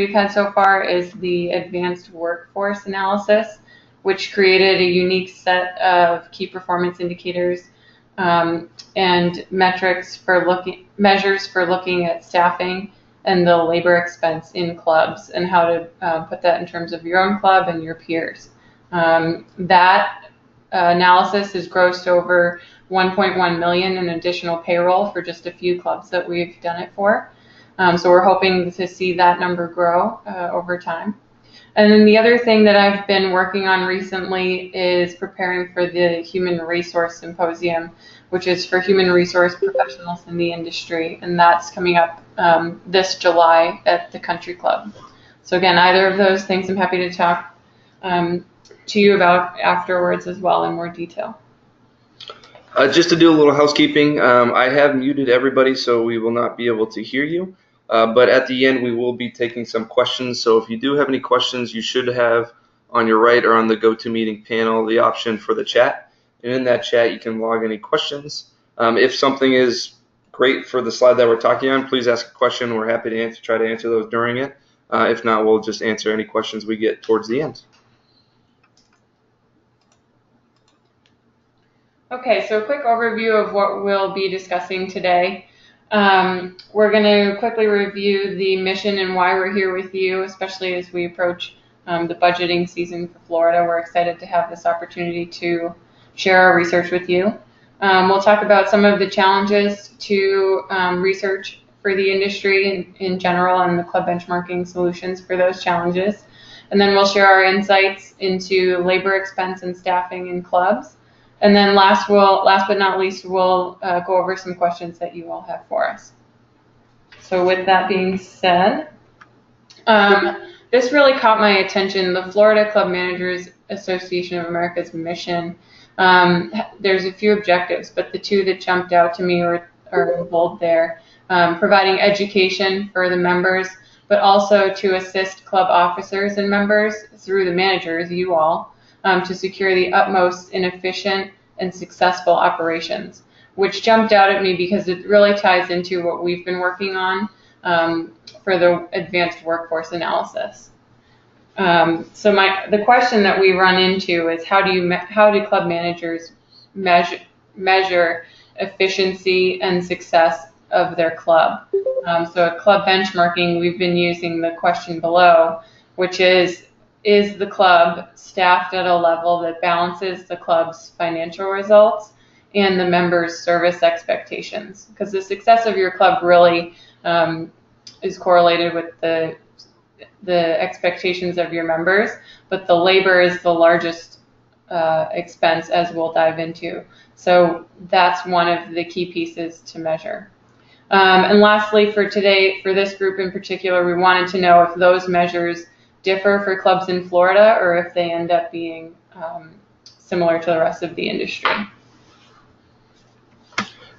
we've had so far is the advanced workforce analysis, which created a unique set of key performance indicators and measures for looking at staffing and the labor expense in clubs and how to put that in terms of your own club and your peers. That analysis has grossed over 1.1 million in additional payroll for just a few clubs that we've done it for. So we're hoping to see that number grow over time. And then the other thing that I've been working on recently is preparing for the Human Resource Symposium, which is for human resource professionals in the industry, and that's coming up this July at the Country Club. So again, either of those things I'm happy to talk to you about afterwards as well in more detail. Just to do a little housekeeping, I have muted everybody so we will not be able to hear you. But at the end, we will be taking some questions. So if you do have any questions, you should have on your right or on the GoToMeeting panel the option for the chat. And in that chat, you can log any questions. If something is great for the slide that we're talking on, please ask a question. We're happy to try to answer those during it. If not, we'll just answer any questions we get towards the end. Okay, so a quick overview of what we'll be discussing today. We're going to quickly review the mission and why we're here with you, especially as we approach the budgeting season for Florida. We're excited to have this opportunity to share our research with you. We'll talk about some of the challenges to research for the industry in general and the club benchmarking solutions for those challenges. And then we'll share our insights into labor expense and staffing in clubs. And then last but not least, we'll go over some questions that you all have for us. So with that being said, this really caught my attention, the Florida Club Managers Association of America's mission. There's a few objectives, but the two that jumped out to me are in bold there. Providing education for the members, but also to assist club officers and members through the managers, you all, to secure the utmost in efficient and successful operations, which jumped out at me because it really ties into what we've been working on for the advanced workforce analysis. So the question that we run into is how do club managers measure efficiency and success of their club? So at club benchmarking, we've been using the question below, which is the club staffed at a level that balances the club's financial results and the members' service expectations? Because the success of your club really is correlated with the expectations of your members, but the labor is the largest expense, as we'll dive into. So that's one of the key pieces to measure. And lastly, for today, for this group in particular, we wanted to know if those measures differ for clubs in Florida or if they end up being similar to the rest of the industry.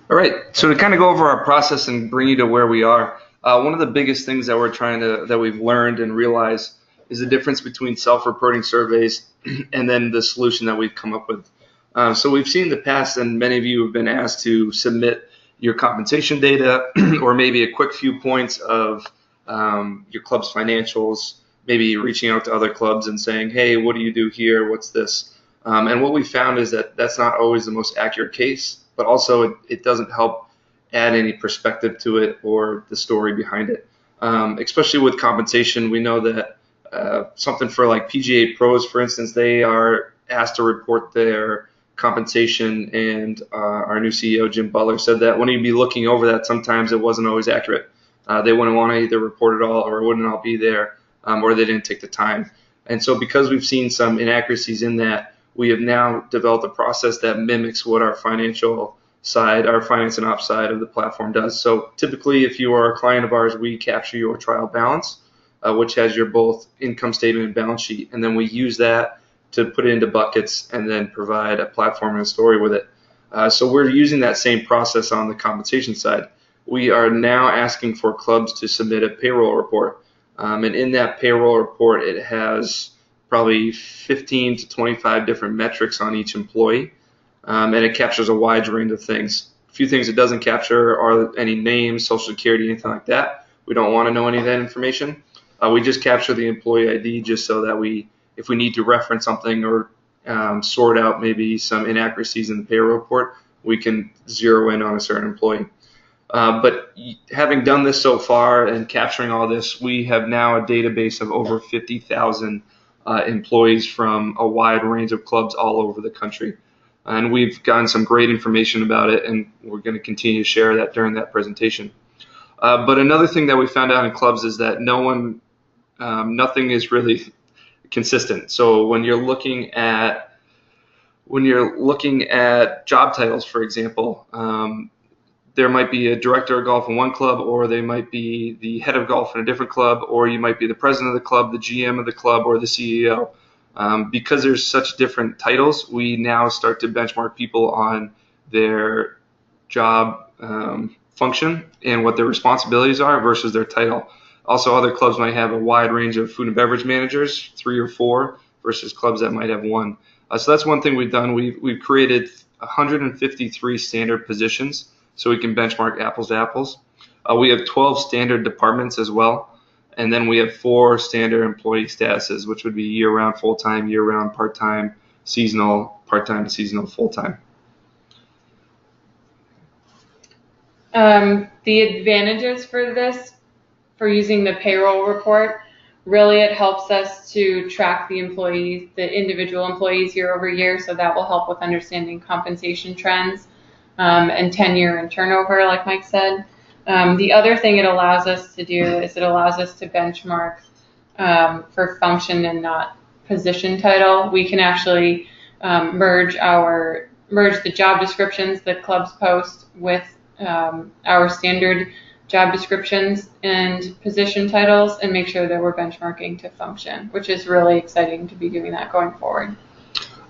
All right, so to kind of go over our process and bring you to where we are, one of the biggest things that we've learned and realized is the difference between self-reporting surveys and then the solution that we've come up with. So we've seen in the past, and many of you have been asked to submit your compensation data or maybe a quick few points of your club's financials, maybe reaching out to other clubs and saying, hey, what do you do here? What's this? And what we found is that that's not always the most accurate case, but also it doesn't help add any perspective to it or the story behind it. Especially with compensation, we know that something for like PGA pros, for instance, they are asked to report their compensation, and our new CEO, Jim Butler, said that when he'd be looking over that, sometimes it wasn't always accurate. They wouldn't want to either report it all or it wouldn't all be there, or they didn't take the time. And so because we've seen some inaccuracies in that, we have now developed a process that mimics what our financial side, our finance and ops side of the platform does. So typically, if you are a client of ours, we capture your trial balance, which has your both income statement and balance sheet, and then we use that to put it into buckets and then provide a platform and a story with it. So we're using that same process on the compensation side. We are now asking for clubs to submit a payroll report. And in that payroll report, it has probably 15 to 25 different metrics on each employee. And it captures a wide range of things. A few things it doesn't capture are any names, social security, anything like that. We don't want to know any of that information. We just capture the employee ID just so that if we need to reference something or sort out maybe some inaccuracies in the payroll report, we can zero in on a certain employee. But having done this so far and capturing all this, we have now a database of over 50,000 employees from a wide range of clubs all over the country. And we've gotten some great information about it, and we're going to continue to share that during that presentation. But another thing that we found out in clubs is that nothing is really consistent. So when you're looking at job titles, for example, there might be a director of golf in one club, or they might be the head of golf in a different club, or you might be the president of the club, the GM of the club, or the CEO. Because there's such different titles, we now start to benchmark people on their job function and what their responsibilities are versus their title. Also, other clubs might have a wide range of food and beverage managers, 3 or 4, versus clubs that might have 1. So that's one thing we've done. We've created 153 standard positions so we can benchmark apples to apples. We have 12 standard departments as well. And then we have 4 standard employee statuses, which would be year-round, full-time, year-round, part-time, seasonal, part-time, seasonal, full-time. The advantages for using the payroll report, really it helps us to track the individual employees year over year, so that will help with understanding compensation trends and tenure and turnover, like Mike said. The other thing it allows us to do is it allows us to benchmark for function and not position title. We can actually merge the job descriptions that clubs post with our standard job descriptions and position titles and make sure that we're benchmarking to function, which is really exciting to be doing that going forward.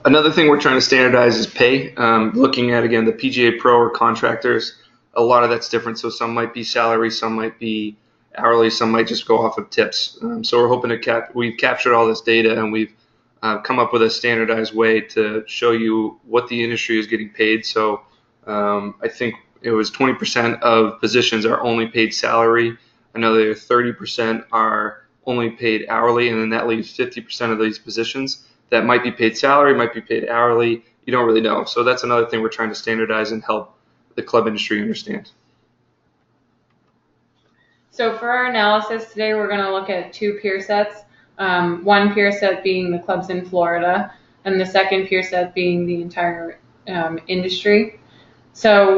Another thing we're trying to standardize is pay. Looking at, again, the PGA Pro or contractors, a lot of that's different. So some might be salary, some might be hourly, some might just go off of tips. So we're hoping we've captured all this data, and we've come up with a standardized way to show you what the industry is getting paid. So I think it was 20% of positions are only paid salary, another 30% are only paid hourly, and then that leaves 50% of these positions that might be paid salary, might be paid hourly. You don't really know. So that's another thing we're trying to standardize and help the club industry understand. So for our analysis today, we're going to look at 2 peer sets. One peer set being the clubs in Florida, and the second peer set being the entire industry. So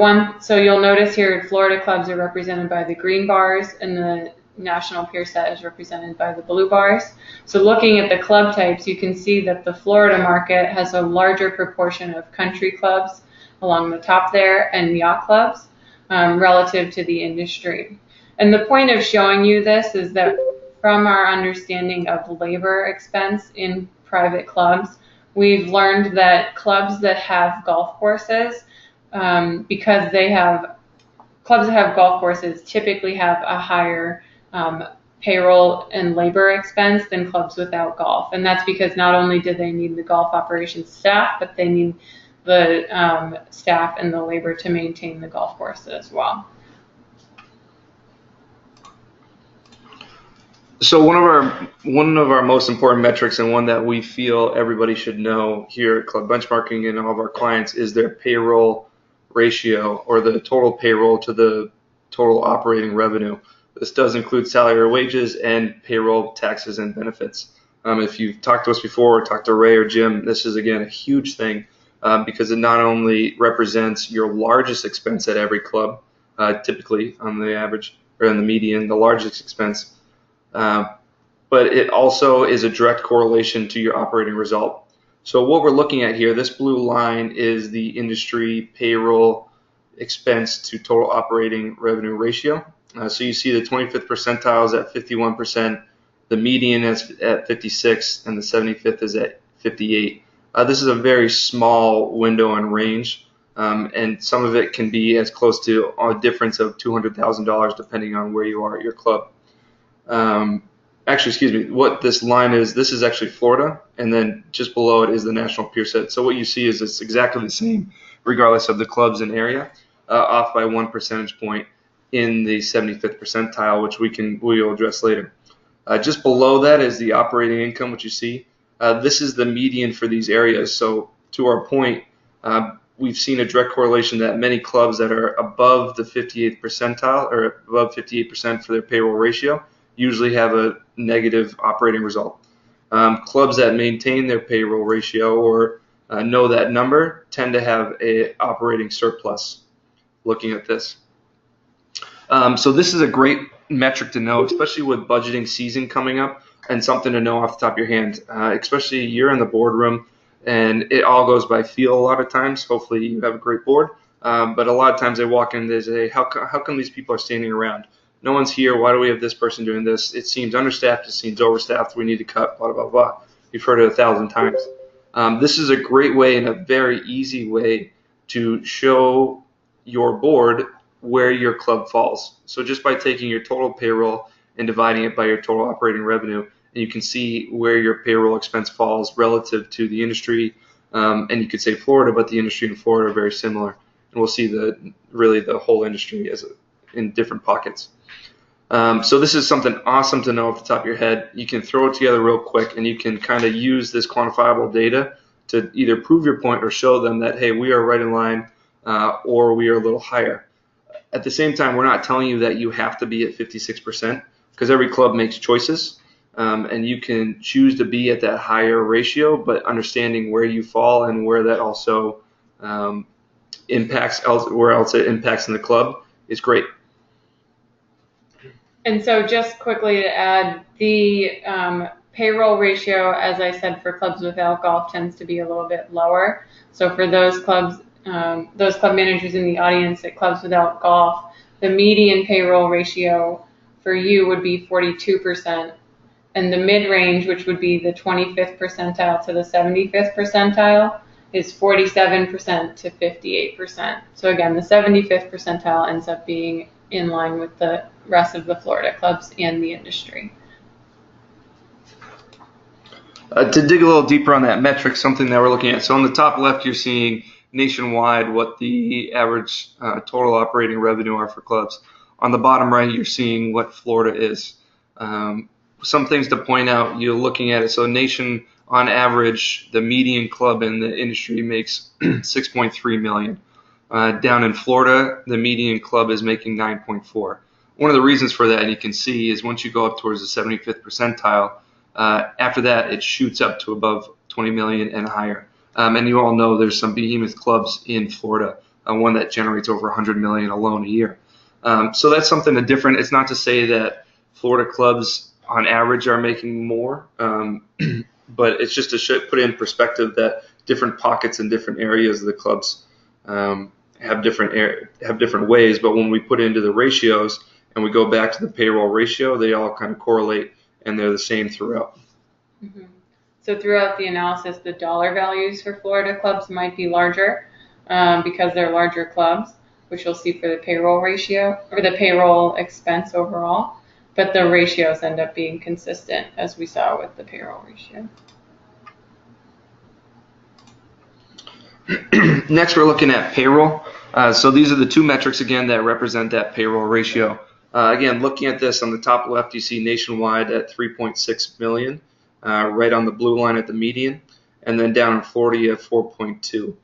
you'll notice here Florida clubs are represented by the green bars, and the national peer set is represented by the blue bars. So looking at the club types, you can see that the Florida market has a larger proportion of country clubs along the top there and yacht clubs relative to the industry. And the point of showing you this is that from our understanding of labor expense in private clubs, we've learned that clubs that have golf courses, because clubs that have golf courses typically have a higher payroll and labor expense than clubs without golf. And that's because not only do they need the golf operations staff, but they need the staff and the labor to maintain the golf course as well. So one of our most important metrics, and one that we feel everybody should know here at Club Benchmarking and all of our clients, is their payroll ratio, or the total payroll to the total operating revenue. This does include salary or wages and payroll, taxes, and benefits. If you've talked to us before, or talked to Ray or Jim, this is, again, a huge thing because it not only represents your largest expense at every club, typically on the average or in the median, the largest expense, but it also is a direct correlation to your operating result. So what we're looking at here, this blue line is the industry payroll expense to total operating revenue ratio. So you see the 25th percentile is at 51%, the median is at 56, and the 75th is at 58. This is a very small window and range, and some of it can be as close to a difference of $200,000 depending on where you are at your club. Actually, excuse me, what this line is, this is actually Florida, and then just below it is the national peer set. So what you see is it's exactly the same regardless of the clubs and area, off by 1 percentage point in the 75th percentile, which we'll address later. Just below that is the operating income, which you see. This is the median for these areas. So to our point, we've seen a direct correlation that many clubs that are above the 58th percentile or above 58% for their payroll ratio usually have a negative operating result. Clubs that maintain their payroll ratio or know that number tend to have a operating surplus. Looking at this. So this is a great metric to know, especially with budgeting season coming up, and something to know off the top of your hand, especially you're in the boardroom and it all goes by feel a lot of times. Hopefully you have a great board, but a lot of times they walk in and they say, how come these people are standing around? No one's here. Why do we have this person doing this? It seems understaffed. It seems overstaffed. We need to cut, blah, blah, blah. You've heard it 1,000 times. This is a great way and a very easy way to show your board where your club falls. So just by taking your total payroll and dividing it by your total operating revenue, and you can see where your payroll expense falls relative to the industry. And you could say Florida, but the industry in Florida are very similar. And we'll see really the whole industry in different pockets. So this is something awesome to know off the top of your head. You can throw it together real quick, and you can kind of use this quantifiable data to either prove your point or show them that, hey, we are right in line or we are a little higher. At the same time, we're not telling you that you have to be at 56% because every club makes choices, and you can choose to be at that higher ratio, but understanding where you fall and where that also impacts where else it impacts in the club is great. And so just quickly to add, the payroll ratio, as I said, for clubs without golf tends to be a little bit lower. So for those club managers in the audience at clubs without golf, the median payroll ratio for you would be 42%. And the mid-range, which would be the 25th percentile to the 75th percentile, is 47% to 58%. So again, the 75th percentile ends up being in line with the rest of the Florida clubs and the industry. To dig a little deeper on that metric, something that we're looking at. So on the top left, you're seeing nationwide what the average total operating revenue are for clubs. On the bottom right, you're seeing what Florida is. Some things to point out, you're looking at it. So nation, on average, the median club in the industry makes 6.3 million. Down in Florida, the median club is making 9.4. One of the reasons for that, and you can see, is once you go up towards the 75th percentile, after that it shoots up to above 20 million and higher. And you all know there's some behemoth clubs in Florida, one that generates over 100 million alone a year. So that's something different. It's not to say that Florida clubs on average are making more, but it's just to put in perspective that different pockets and different areas of the clubs have different ways. But when we put into the ratios and we go back to the payroll ratio, they all kind of correlate and they're the same throughout. Mm-hmm. So throughout the analysis, the dollar values for Florida clubs might be larger because they're larger clubs, which you'll see for the payroll ratio or the payroll expense overall. But the ratios end up being consistent, as we saw with the payroll ratio. Next, we're looking at payroll. So these are the two metrics, again, that represent that payroll ratio. Again, looking at this on the top left, you see nationwide at 3.6 million, right on the blue line at the median, and then down in Florida at 4.2.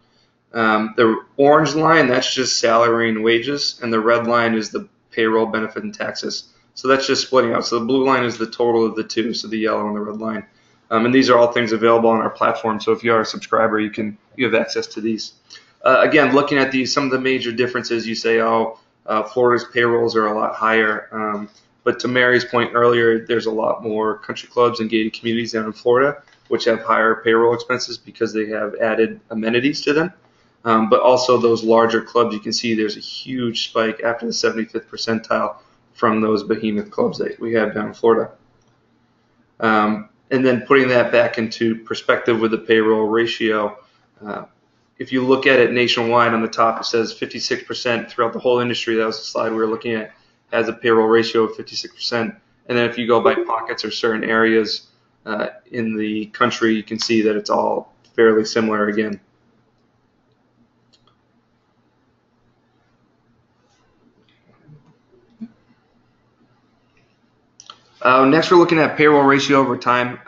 The orange line, that's just salary and wages, and the red line is the payroll, benefit, and taxes. So that's just splitting out. So the blue line is the total of the two, so the yellow and the red line. And these are all things available on our platform. So if you are a subscriber, you have access to these. Again, looking at these, some of the major differences, you say, Florida's payrolls are a lot higher. But to Mary's point earlier, there's a lot more country clubs and gated communities down in Florida, which have higher payroll expenses because they have added amenities to them. But also those larger clubs, you can see there's a huge spike after the 75th percentile from those behemoth clubs that we have down in Florida. And then putting that back into perspective with the payroll ratio, if you look at it nationwide on the top, it says 56% throughout the whole industry. That was the slide we were looking at, has a payroll ratio of 56%. And then if you go by pockets or certain areas in the country, you can see that it's all fairly similar again. Next, we're looking at payroll ratio over time.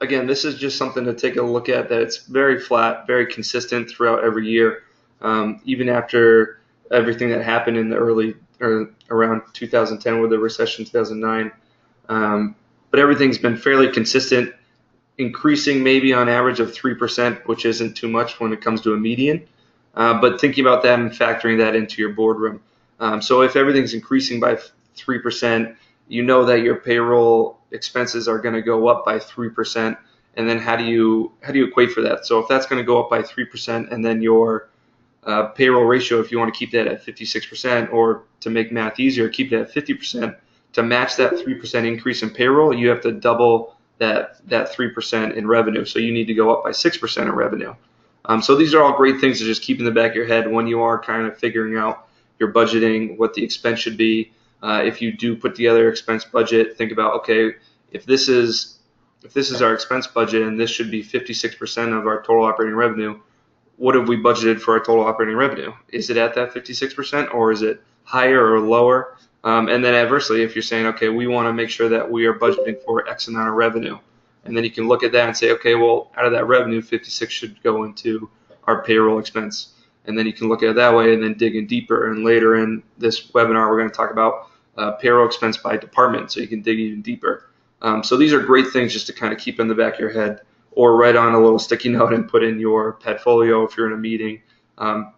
Again, this is just something to take a look at, that it's very flat, very consistent throughout every year, even after everything that happened in the early or around 2010 with the recession, 2009. But everything's been fairly consistent, increasing maybe on average of 3%, which isn't too much when it comes to a median. But thinking about that and factoring that into your boardroom. So if everything's increasing by 3%, you know that your payroll expenses are going to go up by 3%. And then how do you equate for that? So if that's going to go up by 3%, and then your payroll ratio, if you want to keep that at 56%, or to make math easier, keep that at 50%, to match that 3% increase in payroll, you have to double that 3% in revenue. So you need to go up by 6% in revenue. So these are all great things to just keep in the back of your head when you are kind of figuring out your budgeting, what the expense should be. If you do put together expense budget, think about, okay, if this is our expense budget and this should be 56% of our total operating revenue, what have we budgeted for our total operating revenue? Is it at that 56%, or is it higher or lower? And then adversely, if you're saying, okay, we want to make sure that we are budgeting for X amount of revenue, and then you can look at that and say, okay, well, out of that revenue, 56 should go into our payroll expense. And then you can look at it that way and then dig in deeper. And later in this webinar, we're going to talk about payroll expense by department, so you can dig even deeper. So these are great things just to kind of keep in the back of your head, or write on a little sticky note and put in your portfolio if you're in a meeting,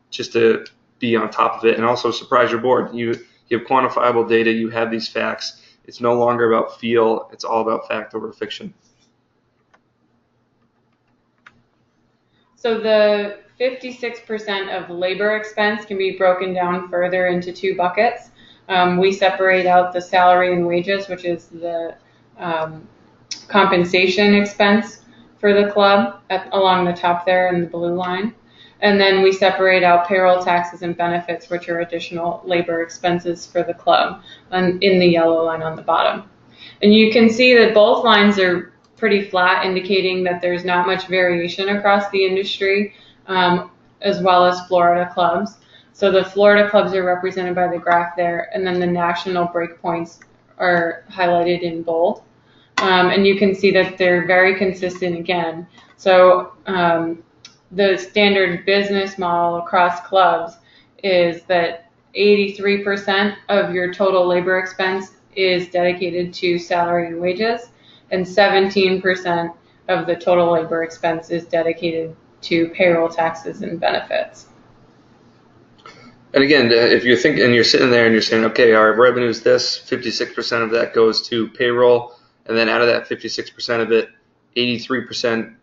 just to be on top of it, and also surprise your board. You have quantifiable data, you have these facts. It's no longer about feel, it's all about fact over fiction. So the 56% of labor expense can be broken down further into two buckets. We separate out the salary and wages, which is the compensation expense for the club along the top there in the blue line. And then we separate out payroll, taxes, and benefits, which are additional labor expenses for the club, in the yellow line on the bottom. And you can see that both lines are pretty flat, indicating that there's not much variation across the industry, as well as Florida clubs. So the Florida clubs are represented by the graph there, and then the national breakpoints are highlighted in bold. And you can see that they're very consistent again. So the standard business model across clubs is that 83% of your total labor expense is dedicated to salary and wages, and 17% of the total labor expense is dedicated to payroll, taxes, and benefits. And again, if you're thinking and you're sitting there and you're saying, okay, our revenue is this, 56% of that goes to payroll, and then out of that 56% of it, 83%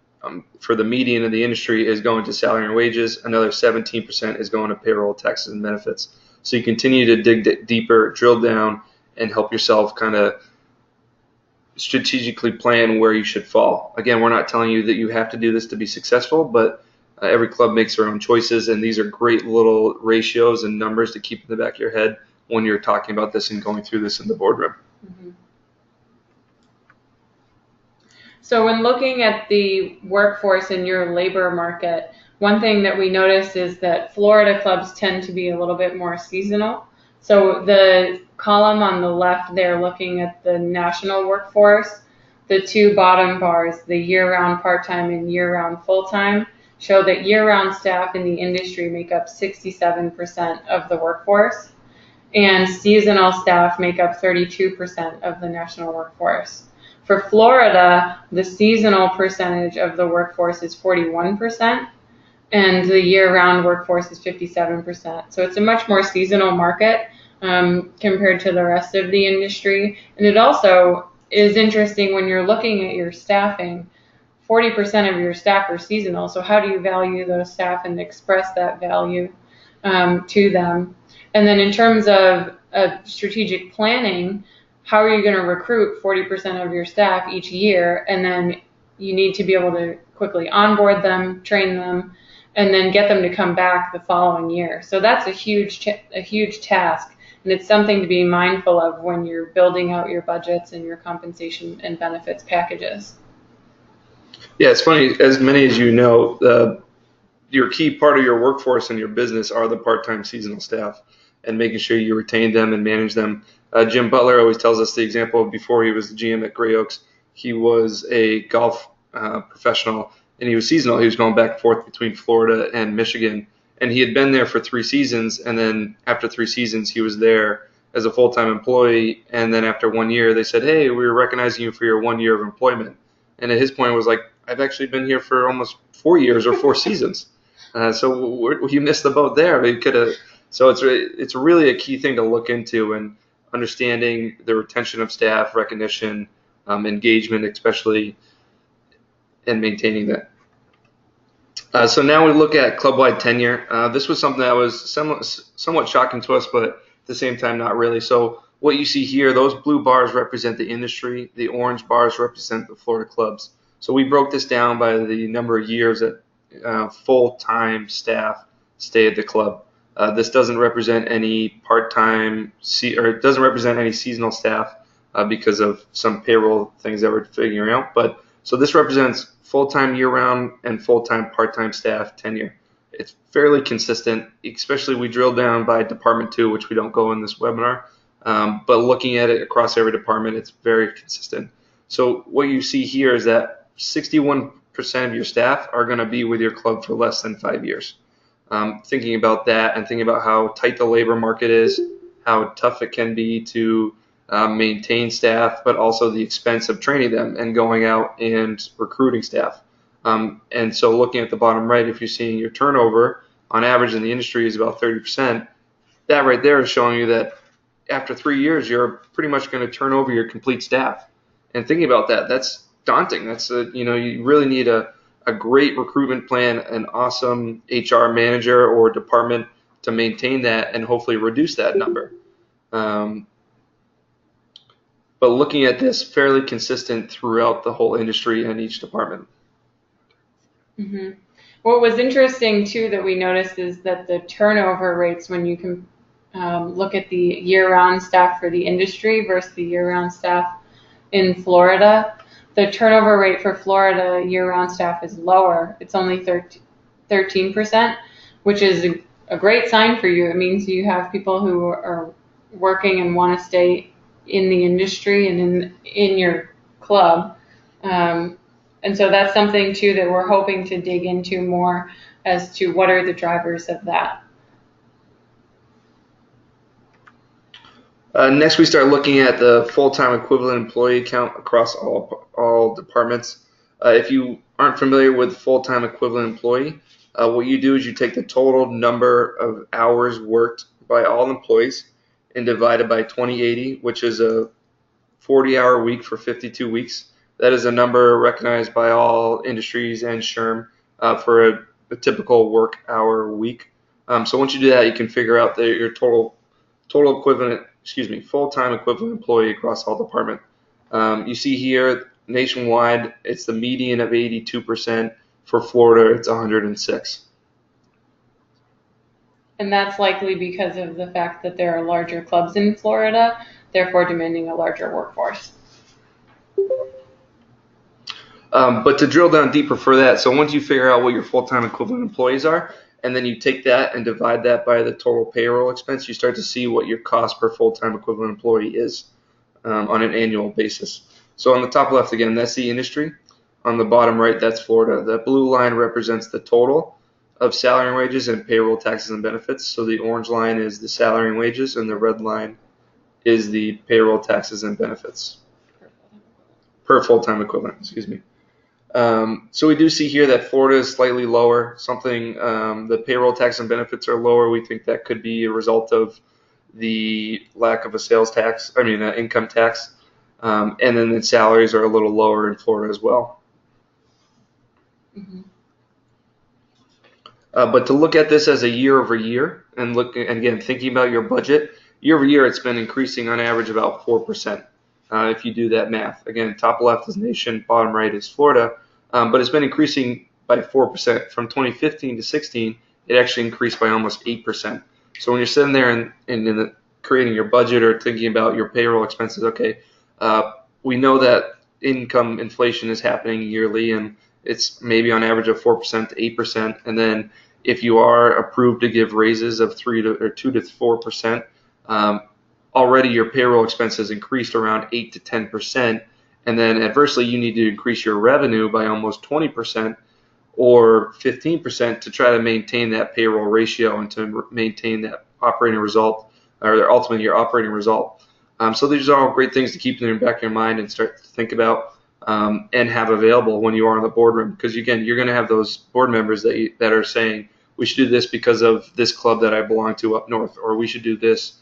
for the median of the industry is going to salary and wages. Another 17% is going to payroll, taxes, and benefits. So you continue to dig deeper, drill down, and help yourself kind of strategically plan where you should fall. Again, we're not telling you that you have to do this to be successful, but every club makes their own choices, and these are great little ratios and numbers to keep in the back of your head when you're talking about this and going through this in the boardroom. Mm-hmm. So when looking at the workforce in your labor market, one thing that we notice is that Florida clubs tend to be a little bit more seasonal. So the column on the left there, looking at the national workforce, the two bottom bars, the year-round part-time and year-round full-time, show that year-round staff in the industry make up 67% of the workforce, and seasonal staff make up 32% of the national workforce. For Florida, the seasonal percentage of the workforce is 41%, and the year-round workforce is 57%. So it's a much more seasonal market compared to the rest of the industry. And it also is interesting when you're looking at your staffing, 40% of your staff are seasonal. So how do you value those staff and express that value to them? And then in terms of strategic planning, how are you going to recruit 40% of your staff each year? And then you need to be able to quickly onboard them, train them, and then get them to come back the following year. So that's a huge task, and it's something to be mindful of when you're building out your budgets and your compensation and benefits packages. Yeah, it's funny, as many as you know, your key part of your workforce and your business are the part-time seasonal staff. and making sure you retain them and manage them. Jim Butler always tells us the example of before he was the GM at Gray Oaks. He was a golf professional, and he was seasonal. He was going back and forth between Florida and Michigan, and he had been there for 3 seasons, and then after 3 seasons, he was there as a full-time employee, and then after 1 year, they said, hey, we're recognizing you for your 1 year of employment. And at his point, it was like, I've actually been here for almost 4 years or 4 seasons. So you missed the boat there. You could have. So it's really a key thing to look into, and understanding the retention of staff, recognition, engagement, especially, and maintaining that. So now we look at club-wide tenure. This was something that was somewhat shocking to us, but at the same time, not really. So what you see here, those blue bars represent the industry. The orange bars represent the Florida clubs. So we broke this down by the number of years that full-time staff stay at the club. This doesn't represent any part-time, or it doesn't represent any seasonal staff because of some payroll things that we're figuring out. But so this represents full-time year-round and full-time part-time staff tenure. It's fairly consistent, especially we drill down by department too, which we don't go in this webinar. But looking at it across every department, it's very consistent. So what you see here is that 61% of your staff are going to be with your club for less than 5 years. Thinking about that and thinking about how tight the labor market is, how tough it can be to maintain staff, but also the expense of training them and going out and recruiting staff. And so looking at the bottom right, if you're seeing your turnover on average in the industry is about 30%, that right there is showing you that after 3 years, you're pretty much going to turn over your complete staff. And thinking about that, that's daunting. That's you really need a great recruitment plan, an awesome HR manager or department to maintain that and hopefully reduce that number. But looking at this, fairly consistent throughout the whole industry and each department. Mm-hmm. What was interesting too that we noticed is that the turnover rates, when you can look at the year-round staff for the industry versus the year-round staff in Florida, the turnover rate for Florida year-round staff is lower. It's only 13%, which is a great sign for you. It means you have people who are working and want to stay in the industry and in your club. And so that's something too that we're hoping to dig into more as to what are the drivers of that. Next, we start looking at the full-time equivalent employee count across all departments. If you aren't familiar with full-time equivalent employee, what you do is you take the total number of hours worked by all employees and divide it by 2080, which is a 40-hour week for 52 weeks. That is a number recognized by all industries and SHRM for a typical work hour week. So once you do that, you can figure out your total equivalent, full-time equivalent employee across all department. You see here, nationwide, it's the median of 82%. For Florida, it's 106. And that's likely because of the fact that there are larger clubs in Florida, therefore demanding a larger workforce. But to drill down deeper for that, so once you figure out what your full-time equivalent employees are, and then you take that and divide that by the total payroll expense, you start to see what your cost per full-time equivalent employee is on an annual basis. So on the top left, again, that's the industry. On the bottom right, that's Florida. The blue line represents the total of salary and wages and payroll taxes and benefits. So the orange line is the salary and wages, and the red line is the payroll taxes and benefits per full-time equivalent, So we do see here that Florida is slightly lower. The payroll tax and benefits are lower. We think that could be a result of the lack of a income tax. And then the salaries are a little lower in Florida as well. Mm-hmm. But to look at this as a year over year and again, thinking about your budget, year over year, it's been increasing on average about 4%. If you do that math. Again, top left is nation, bottom right is Florida, but it's been increasing by 4%. From 2015 to 16, it actually increased by almost 8%. So when you're sitting there and creating your budget or thinking about your payroll expenses, okay, we know that income inflation is happening yearly, and it's maybe on average of 4% to 8%, and then if you are approved to give raises of 2 to 4%, already your payroll expenses increased around 8 to 10%, and then adversely you need to increase your revenue by almost 20% or 15% to try to maintain that payroll ratio and to maintain that operating result, or ultimately your operating result. So these are all great things to keep in the back of your mind and start to think about and have available when you are in the boardroom, because again, you're going to have those board members that are saying, we should do this because of this club that I belong to up north, or we should do this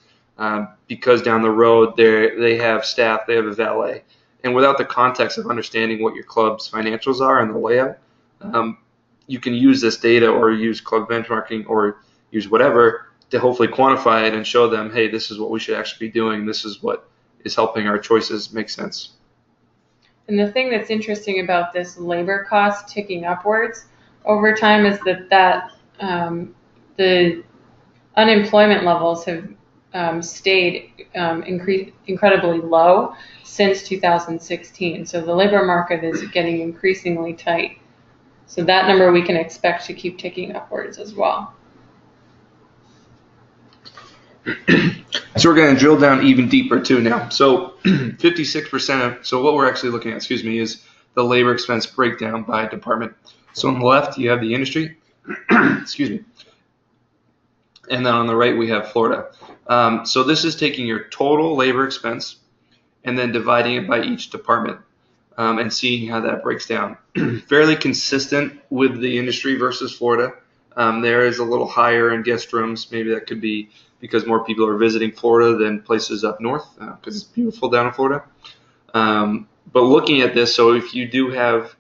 because down the road they have staff, they have a valet. And without the context of understanding what your club's financials are and the layout, you can use this data or use club benchmarking or use whatever to hopefully quantify it and show them, hey, this is what we should actually be doing. This is what is helping our choices make sense. And the thing that's interesting about this labor cost ticking upwards over time is that the unemployment levels have stayed incredibly low since 2016. So the labor market is getting increasingly tight. So that number we can expect to keep ticking upwards as well. So we're going to drill down even deeper too now. So 56% of, so what we're actually looking at, is the labor expense breakdown by department. So on the left, you have the industry, and then on the right, we have Florida. So this is taking your total labor expense and then dividing it by each department and seeing how that breaks down. Fairly consistent with the industry versus Florida. There is a little higher in guest rooms. Maybe that could be because more people are visiting Florida than places up north because it's beautiful down in Florida. But looking at this, so if you do have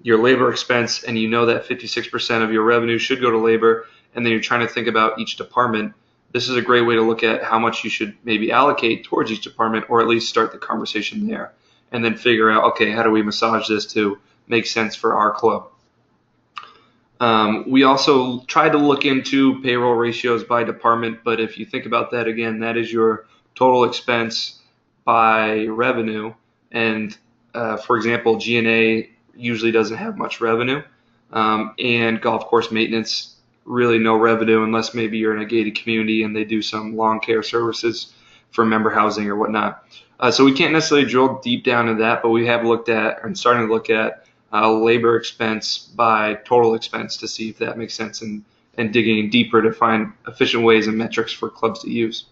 your labor expense and you know that 56% of your revenue should go to labor, and then you're trying to think about each department, this is a great way to look at how much you should maybe allocate towards each department, or at least start the conversation there, and then figure out, okay, how do we massage this to make sense for our club? We also try to look into payroll ratios by department, but if you think about that again, that is your total expense by revenue. And for example, G&A usually doesn't have much revenue, and golf course maintenance, really no revenue unless maybe you're in a gated community and they do some lawn care services for member housing or whatnot. So we can't necessarily drill deep down into that, but we have looked at and starting to look at labor expense by total expense to see if that makes sense, and digging deeper to find efficient ways and metrics for clubs to use.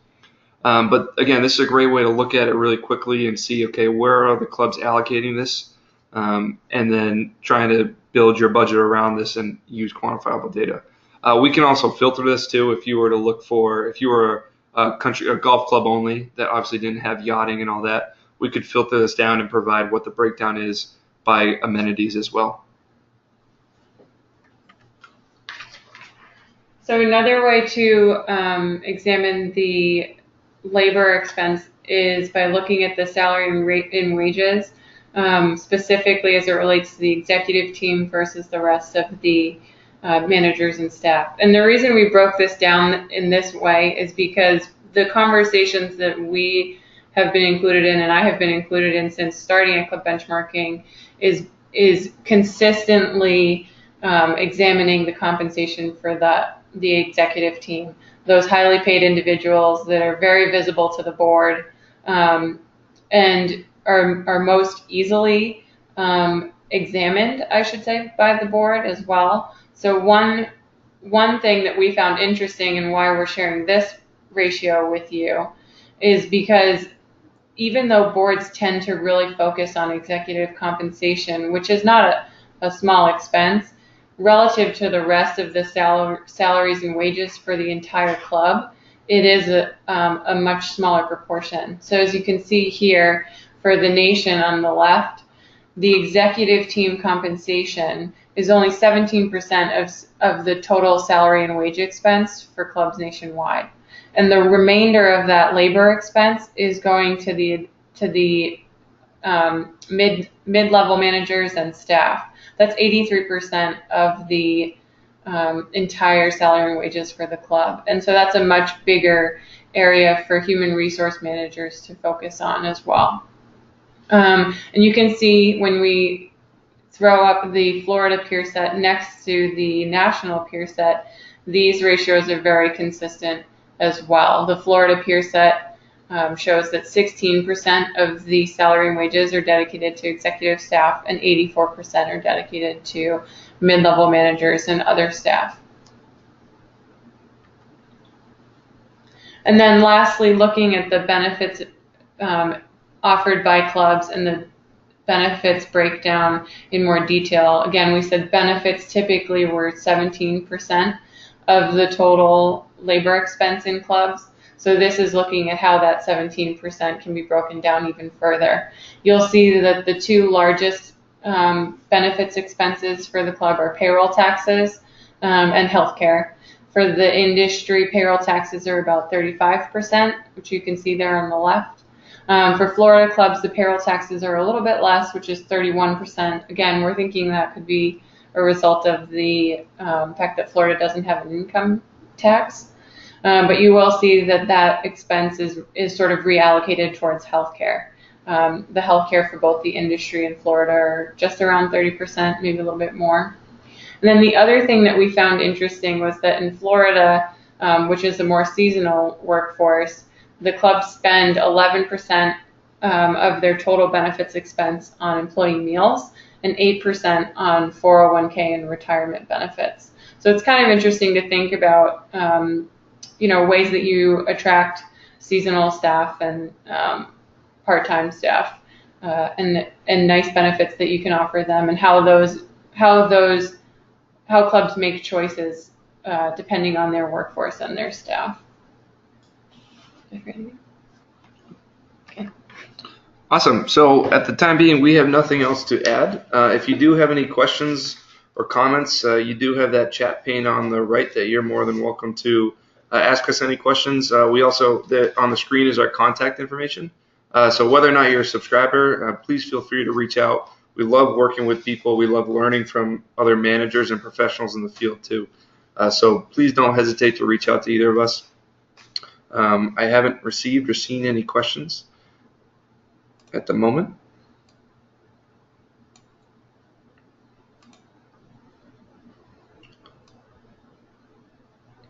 But again, this is a great way to look at it really quickly and see, okay, where are the clubs allocating this, and then trying to build your budget around this and use quantifiable data. We can also filter this too. If you were to look for, if you were a golf club only that obviously didn't have yachting and all that, we could filter this down and provide what the breakdown is by amenities as well. So another way to examine the labor expense is by looking at the salary and wages, specifically as it relates to the executive team versus the rest of the managers and staff. And the reason we broke this down in this way is because the conversations that we have been included in, and I have been included in since starting at Club Benchmarking, is consistently examining the compensation for the executive team, those highly paid individuals that are very visible to the board, and are most easily examined, I should say, by the board as well. So one thing that we found interesting and why we're sharing this ratio with you is because even though boards tend to really focus on executive compensation, which is not a small expense, relative to the rest of the salaries and wages for the entire club, it is a much smaller proportion. So as you can see here, for the nation on the left, the executive team compensation is only 17% of the total salary and wage expense for clubs nationwide. And the remainder of that labor expense is going to the mid-level managers and staff. That's 83% of the entire salary and wages for the club. And so that's a much bigger area for human resource managers to focus on as well. And you can see throw up the Florida peer set next to the national peer set, these ratios are very consistent as well. The Florida peer set shows that 16% of the salary and wages are dedicated to executive staff and 84% are dedicated to mid-level managers and other staff. And then lastly, looking at the benefits offered by clubs and the benefits breakdown in more detail. Again, we said benefits typically were 17% of the total labor expense in clubs. So this is looking at how that 17% can be broken down even further. You'll see that the two largest benefits expenses for the club are payroll taxes and healthcare. For the industry, payroll taxes are about 35%, which you can see there on the left. For Florida clubs, the payroll taxes are a little bit less, which is 31%. Again, we're thinking that could be a result of the fact that Florida doesn't have an income tax. But you will see that that expense is sort of reallocated towards healthcare. The healthcare for both the industry and Florida are just around 30%, maybe a little bit more. And then the other thing that we found interesting was that in Florida, which is a more seasonal workforce, the clubs spend 11% of their total benefits expense on employee meals and 8% on 401k and retirement benefits. So it's kind of interesting to think about, ways that you attract seasonal staff and part-time staff and nice benefits that you can offer them, and how clubs make choices depending on their workforce and their staff. Okay. Awesome. So at the time being, we have nothing else to add. If you do have any questions or comments, you do have that chat pane on the right that you're more than welcome to ask us any questions. We also, on the screen is our contact information. So whether or not you're a subscriber, please feel free to reach out. We love working with people. We love learning from other managers and professionals in the field too. So please don't hesitate to reach out to either of us. I haven't received or seen any questions at the moment.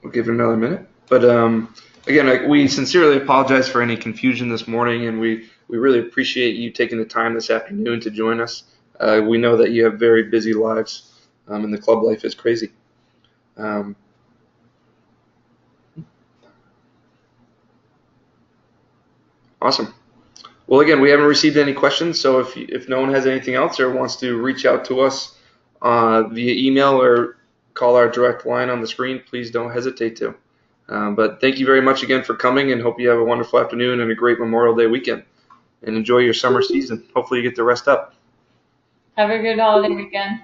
We'll give it another minute. But again, we sincerely apologize for any confusion this morning, and we really appreciate you taking the time this afternoon to join us. We know that you have very busy lives, and the club life is crazy. Awesome. Well, again, we haven't received any questions, so if no one has anything else or wants to reach out to us via email or call our direct line on the screen, please don't hesitate to. But thank you very much again for coming, and hope you have a wonderful afternoon and a great Memorial Day weekend. And enjoy your summer season. Hopefully you get to rest up. Have a good holiday weekend.